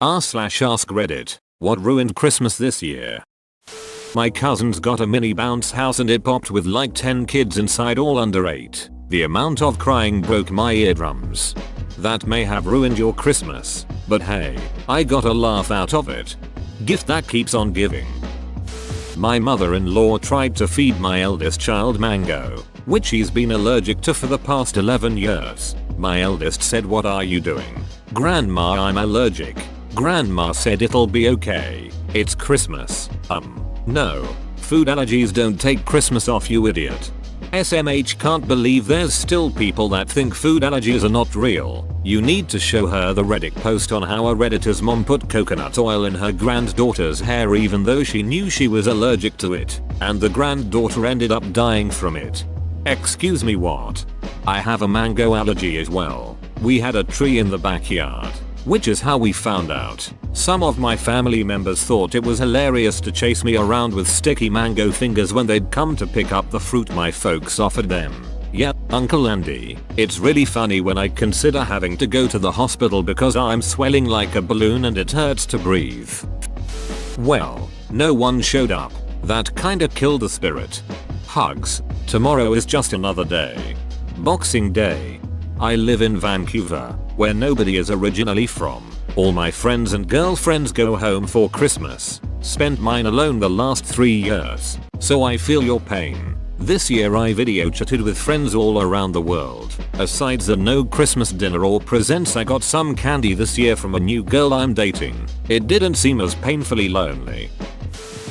r/ask Reddit. What ruined Christmas this year? My cousins got a mini bounce house and it popped with like 10 kids inside, all under 8. The amount of crying broke my eardrums. That may have ruined your Christmas, but hey, I got a laugh out of it. Gift that keeps on giving. My mother-in-law tried to feed my eldest child mango, which he's been allergic to for the past 11 years. My eldest said, "What are you doing?" "Grandma, I'm allergic." Grandma said, "It'll be okay. It's Christmas." No. Food allergies don't take Christmas off, you idiot. SMH can't believe there's still people that think food allergies are not real. You need to show her the Reddit post on how a Redditor's mom put coconut oil in her granddaughter's hair even though she knew she was allergic to it, and the granddaughter ended up dying from it. Excuse me, what? I have a mango allergy as well. We had a tree in the backyard, which is how we found out. Some of my family members thought it was hilarious to chase me around with sticky mango fingers when they'd come to pick up the fruit my folks offered them. Yeah, Uncle Andy, it's really funny when I consider having to go to the hospital because I'm swelling like a balloon and it hurts to breathe. Well, no one showed up. That kinda killed the spirit. Hugs. Tomorrow is just another day. Boxing Day. I live in Vancouver, where nobody is originally from. All my friends and girlfriends go home for Christmas. Spent mine alone the last 3 years, so I feel your pain. This year I video chatted with friends all around the world. Asides the no Christmas dinner or presents, I got some candy this year from a new girl I'm dating. It didn't seem as painfully lonely.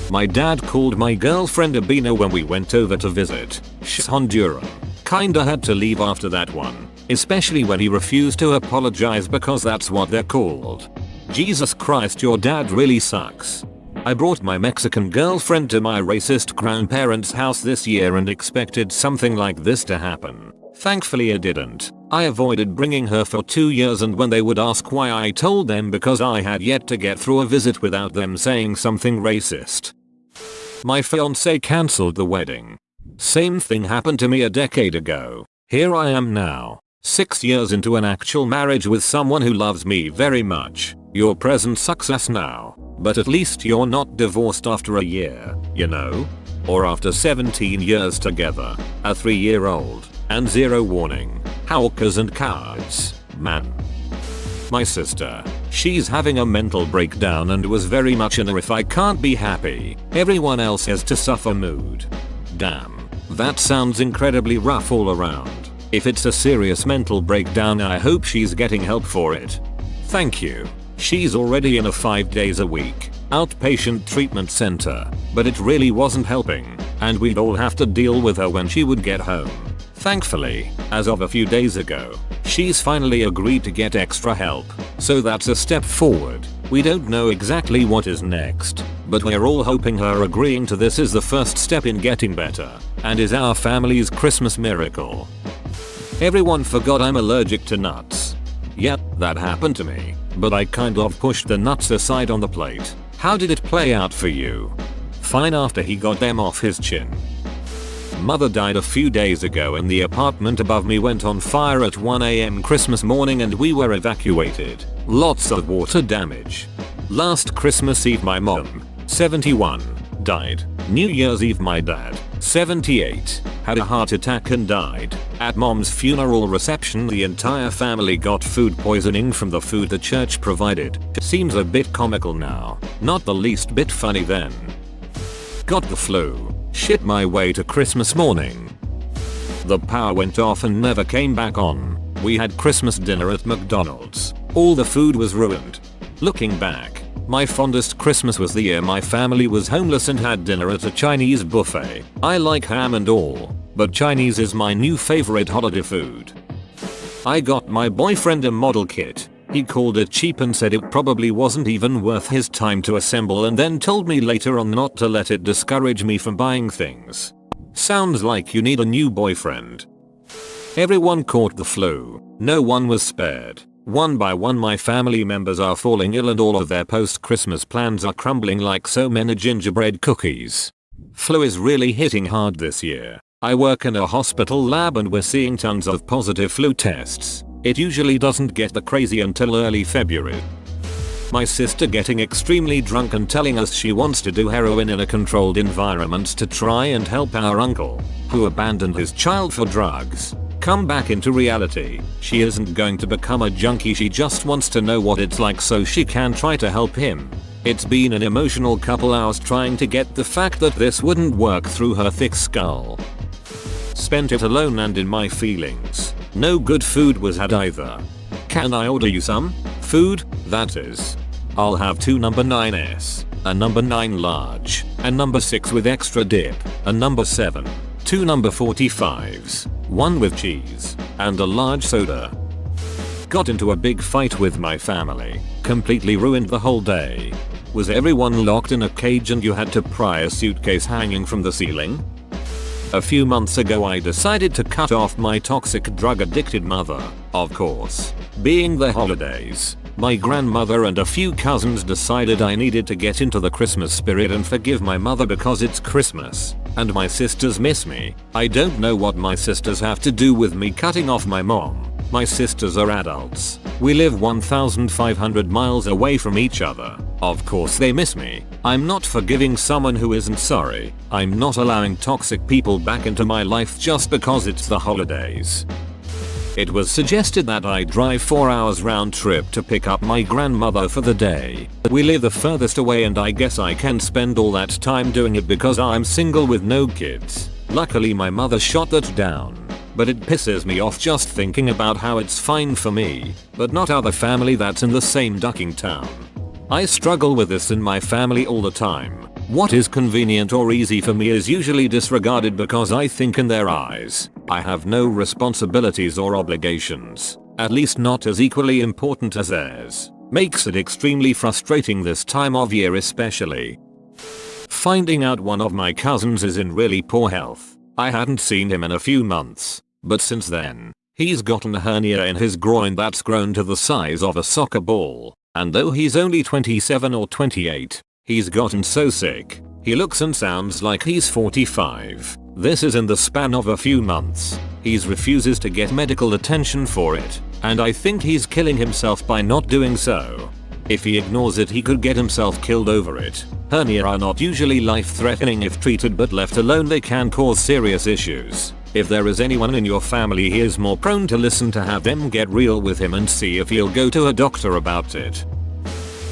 My dad called my girlfriend Abina when we went over to visit. She's Honduran. Kinda had to leave after that one. Especially when he refused to apologize because that's what they're called. Jesus Christ, your dad really sucks. I brought my Mexican girlfriend to my racist grandparents' house this year and expected something like this to happen. Thankfully it didn't. I avoided bringing her for 2 years, and when they would ask why, I told them because I had yet to get through a visit without them saying something racist. My fiance cancelled the wedding. Same thing happened to me a decade ago. Here I am now, 6 years into an actual marriage with someone who loves me very much. Your present sucks ass now, but at least you're not divorced after a year, you know? Or after 17 years together, a 3-year-old, and 0 warning. Hawkers and cards, man. My sister, she's having a mental breakdown and was very much in a "if I can't be happy, everyone else has to suffer" mood. Damn, that sounds incredibly rough all around. If it's a serious mental breakdown, I hope she's getting help for it. Thank you. She's already in a 5 days a week outpatient treatment center, but it really wasn't helping, and we'd all have to deal with her when she would get home. Thankfully, as of a few days ago, she's finally agreed to get extra help, so that's a step forward. We don't know exactly what is next, but we're all hoping her agreeing to this is the first step in getting better, and is our family's Christmas miracle. Everyone forgot I'm allergic to nuts. Yep, that happened to me, but I kind of pushed the nuts aside on the plate. How did it play out for you? Fine after he got them off his chin. Mother died a few days ago and the apartment above me went on fire at 1 AM Christmas morning and we were evacuated. Lots of water damage. Last Christmas Eve my mom, 71, died. New Year's Eve my dad, 78, had a heart attack and died. At mom's funeral reception the entire family got food poisoning from the food the church provided. Seems a bit comical now, not the least bit funny then. Got the flu. Shit my way to Christmas morning. The power went off and never came back on. We had Christmas dinner at McDonald's. All the food was ruined. Looking back, my fondest Christmas was the year my family was homeless and had dinner at a Chinese buffet. I like ham and all, but Chinese is my new favorite holiday food. I got my boyfriend a model kit. He called it cheap and said it probably wasn't even worth his time to assemble, and then told me later on not to let it discourage me from buying things. Sounds like you need a new boyfriend. Everyone caught the flu. No one was spared. One by one my family members are falling ill and all of their post-Christmas plans are crumbling like so many gingerbread cookies. Flu is really hitting hard this year. I work in a hospital lab and we're seeing tons of positive flu tests. It usually doesn't get that crazy until early February. My sister getting extremely drunk and telling us she wants to do heroin in a controlled environment to try and help our uncle, who abandoned his child for drugs, come back into reality. She isn't going to become a junkie, she just wants to know what it's like so she can try to help him. It's been an emotional couple hours trying to get the fact that this wouldn't work through her thick skull. Spent it alone and in my feelings. No good food was had either. Can I order you some food? That is. I'll have 2 number 9s, a number 9 large, a number 6 with extra dip, a number 7, 2 number 45s, 1 with cheese, and a large soda. Got into a big fight with my family, completely ruined the whole day. Was everyone locked in a cage and you had to pry a suitcase hanging from the ceiling? A few months ago I decided to cut off my toxic drug addicted mother, of course. Being the holidays, my grandmother and a few cousins decided I needed to get into the Christmas spirit and forgive my mother because it's Christmas, and my sisters miss me. I don't know what my sisters have to do with me cutting off my mom. My sisters are adults. We live 1,500 miles away from each other. Of course they miss me. I'm not forgiving someone who isn't sorry. I'm not allowing toxic people back into my life just because it's the holidays. It was suggested that I drive 4 hours round trip to pick up my grandmother for the day. We live the furthest away and I guess I can spend all that time doing it because I'm single with no kids. Luckily my mother shot that down. But it pisses me off just thinking about how it's fine for me, but not other family that's in the same ducking town. I struggle with this in my family all the time. What is convenient or easy for me is usually disregarded because I think in their eyes, I have no responsibilities or obligations, at least not as equally important as theirs. Makes it extremely frustrating this time of year especially. Finding out one of my cousins is in really poor health. I hadn't seen him in a few months, but since then, he's gotten a hernia in his groin that's grown to the size of a soccer ball, and though he's only 27 or 28, he's gotten so sick, he looks and sounds like he's 45. This is in the span of a few months. He refuses to get medical attention for it, and I think he's killing himself by not doing so. If he ignores it he could get himself killed over it. Hernia are not usually life-threatening if treated, but left alone they can cause serious issues. If there is anyone in your family he is more prone to listen to have them get real with him and see if he'll go to a doctor about it.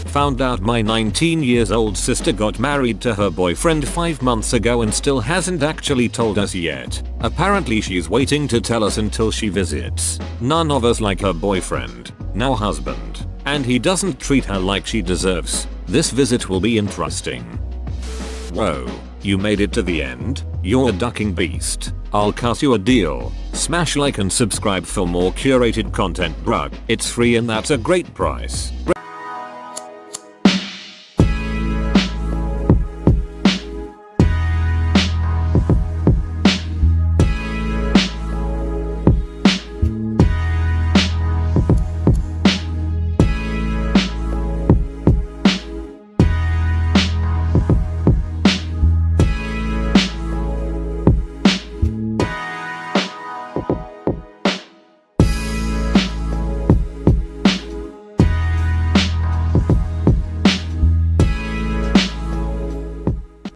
Found out my 19 years old sister got married to her boyfriend 5 months ago and still hasn't actually told us yet. Apparently she's waiting to tell us until she visits. None of us like her boyfriend, now husband, and he doesn't treat her like she deserves. This visit will be interesting. Whoa, you made it to the end? You're a ducking beast. I'll cut you a deal. Smash like and subscribe for more curated content, bruh. It's free and that's a great price.